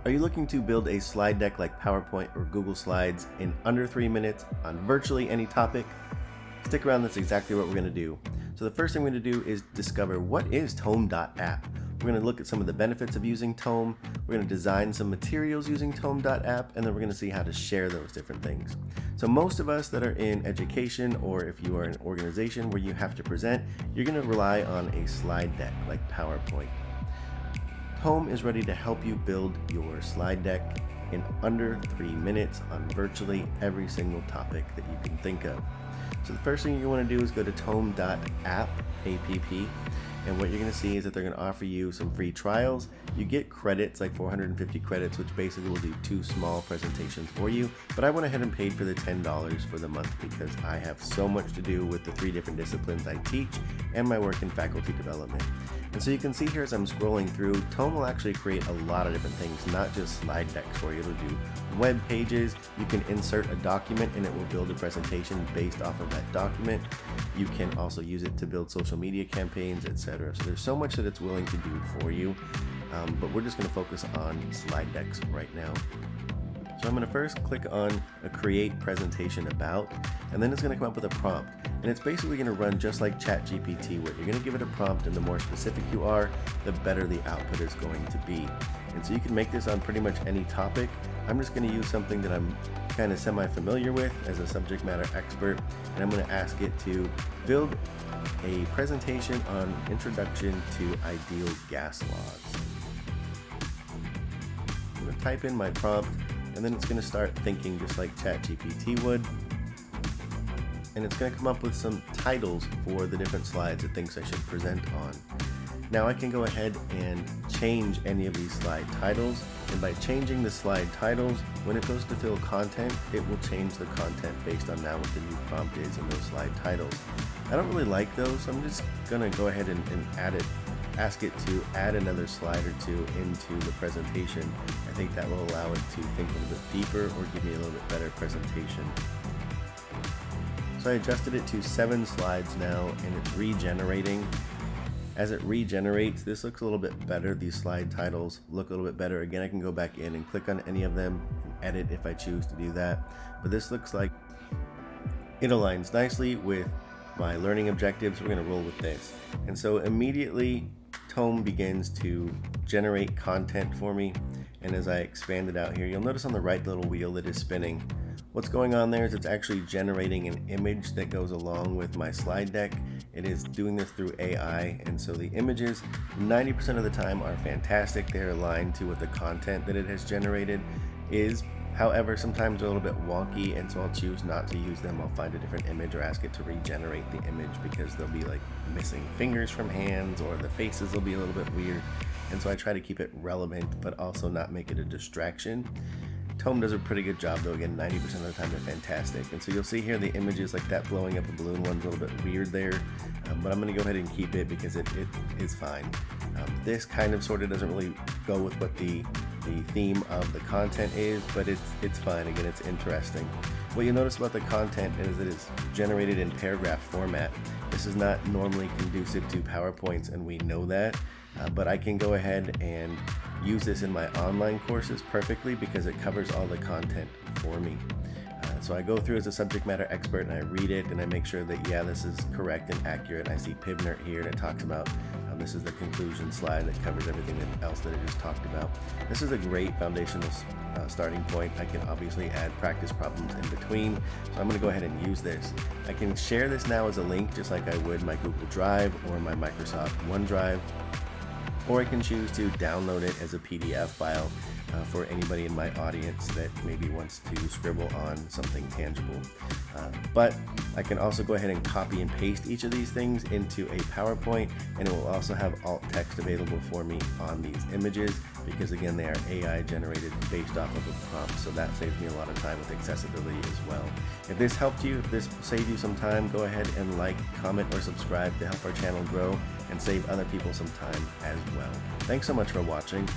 Are you looking to build a slide deck like PowerPoint or Google Slides in under 3 minutes on virtually any topic? Stick around, that's exactly what we're going to do. So the first thing we're going to do is discover what is Tome.App. We're going to look at some of the benefits of using Tome, we're going to design some materials using Tome.App, and then we're going to see how to share those different things. So most of us that are in education, or if you are an organization where you have to present, you're going to rely on a slide deck like PowerPoint. Tome is ready to help you build your slide deck in under 3 minutes on virtually every single topic that you can think of. So the first thing you want to do is go to Tome.App, A-P-P, and what you're going to see is that they're going to offer you some free trials. You get credits, like 450 credits, which basically will do 2 small presentations for you. But I went ahead and paid for the $10 for the month because I have so much to do with the 3 different disciplines I teach and my work in faculty development. And so you can see here as I'm scrolling through, Tome will actually create a lot of different things, not just slide decks for you. It'll do web pages, you can insert a document and it will build a presentation based off of that document. You can also use it to build social media campaigns, etc. So there's so much that it's willing to do for you, but we're just going to focus on slide decks right now. So I'm going to first click on a create presentation about, and then it's going to come up with a prompt. And it's basically going to run just like ChatGPT, where you're going to give it a prompt, and the more specific you are, the better the output is going to be. And so you can make this on pretty much any topic. I'm just going to use something that I'm kind of semi-familiar with as a subject matter expert, and I'm going to ask it to build a presentation on introduction to ideal gas laws. I'm going to type in my prompt, and then it's going to start thinking just like ChatGPT would. And it's going to come up with some titles for the different slides it thinks I should present on. Now I can go ahead and change any of these slide titles, and by changing the slide titles, when it goes to fill content, it will change the content based on now what the new prompt is in those slide titles. I don't really like those, so I'm just going to go ahead and ask it to add another slide or 2 into the presentation. I think that will allow it to think a little bit deeper or give me a little bit better presentation. So I adjusted it to 7 slides now, and it's regenerating. As it regenerates, this looks a little bit better. These slide titles look a little bit better. Again, I can go back in and click on any of them and edit if I choose to do that. But this looks like it aligns nicely with my learning objectives. We're going to roll with this. And so immediately, Tome begins to generate content for me. And as I expand it out here, you'll notice on the right little wheel that is spinning. What's going on there is it's actually generating an image that goes along with my slide deck. It is doing this through AI, and so the images 90% of the time are fantastic. They're aligned to what the content that it has generated is. However, sometimes they're a little bit wonky, and so I'll choose not to use them. I'll find a different image or ask it to regenerate the image because they'll be like missing fingers from hands, or the faces will be a little bit weird. And so I try to keep it relevant but also not make it a distraction. Tome does a pretty good job though. Again, 90% of the time they're fantastic. And so you'll see here the images like that blowing up a balloon one's a little bit weird there, but I'm going to go ahead and keep it because it is fine. This kind of sort of doesn't really go with what the theme of the content is, but it's fine. Again, it's interesting. What you'll notice about the content is that it's generated in paragraph format. This is not normally conducive to PowerPoints, and we know that, but I can go ahead and use this in my online courses perfectly because it covers all the content for me. So I go through as a subject matter expert and I read it and I make sure that, yeah, this is correct and accurate. I see Pivnert here and it talks about this is the conclusion slide that covers everything else that I just talked about. This is a great foundational starting point. I can obviously add practice problems in between, so I'm going to go ahead and use this. I can share this now as a link just like I would my Google Drive or my Microsoft OneDrive, or I can choose to download it as a PDF file for anybody in my audience that maybe wants to scribble on something tangible. But I can also go ahead and copy and paste each of these things into a PowerPoint, and it will also have alt text available for me on these images because, again, they are AI generated based off of a prompt, so that saves me a lot of time with accessibility as well. If this helped you, if this saved you some time, go ahead and like, comment, or subscribe to help our channel grow and save other people some time as well. Thanks so much for watching.